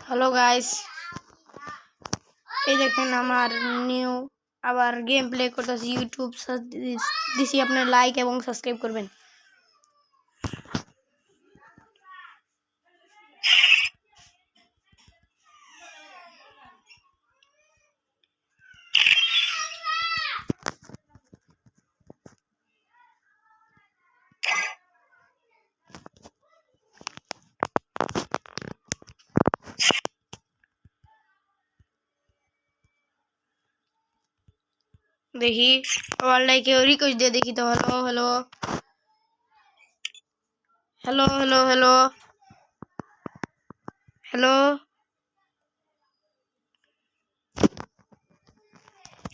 Hello guys, এই দেখেন আমার নিউ আবার গেম প্লে করতেছি। ইউটিউব সার্চ দিছি, আপনার লাইক এবং সাবস্ক্রাইব করবেন। দেখি ওয়ার্ল্ডে কেউ রিকোয়েস্ট দিয়ে দেখি তো। Hello hello hello hello hello hello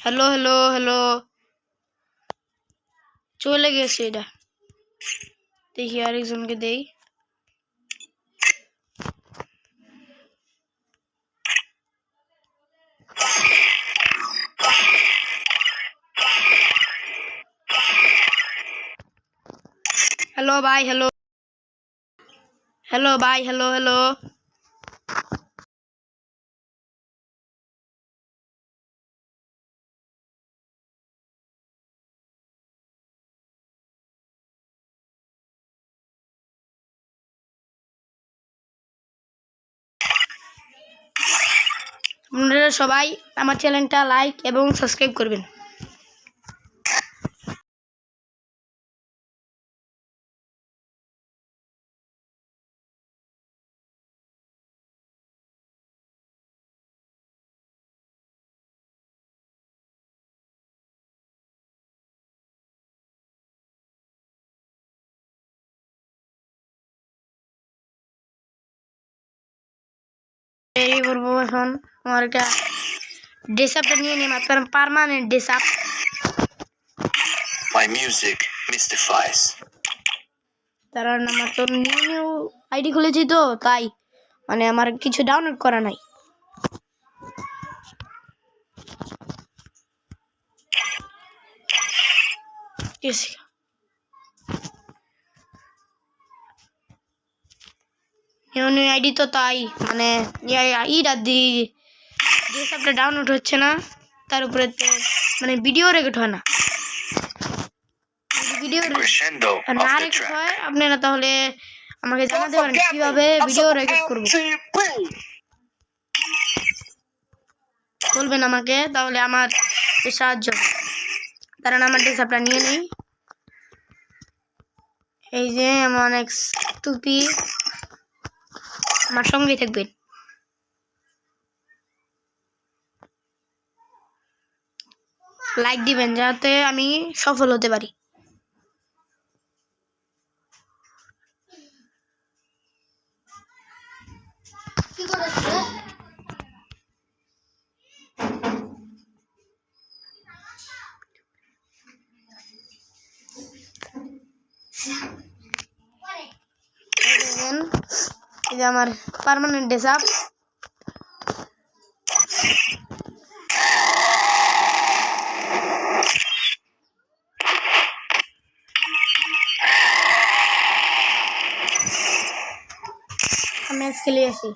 hello hello hello চলে গেছে এটা। দেখি আরেকজনকে দেই। হ্যালো ভাই, হ্যালো হ্যালো ভাই, হ্যালো হ্যালো আপনারা সবাই আমার চ্যানেলটা লাইক এবং সাবস্ক্রাইব করবেন। এই বলবো এখন আমার একটা ড্রেসআপটা নিয়ে নিন, আপনার permanent dress up. My music mystifies. কারণ আমার তো নিউ নিউ আইডি খুলেছি, তো তাই মানে আমার কিছু ডাউনলোড করা নাই। নিউ নিউ আইডি তো তাই মানে ইটা ড্রেসআপটা ডাউনলোড হচ্ছে না, তার উপরে তো মানে ভিডিও রেকর্ড হয় না। ভিডিও Crescendo of না the রেকর্ড track. হয়, আপনারা তাহলে আমাকে জানাতে পারেন কিভাবে ভিডিও রেকর্ড করব। বলবেন আমাকে, তাহলে আমার সাহায্য হবে। কারণ আমার ড্রেসআপটা নিয়ে নেই। এই যে আমার অনেক টুপি, আমার সঙ্গেই থাকবেন। লাইক দিবেন যাতে আমি সফল হতে পারি। এই যে আমার পার্মানেন্ট ড্রেসআপ। ম্যাচ খেলে আসি।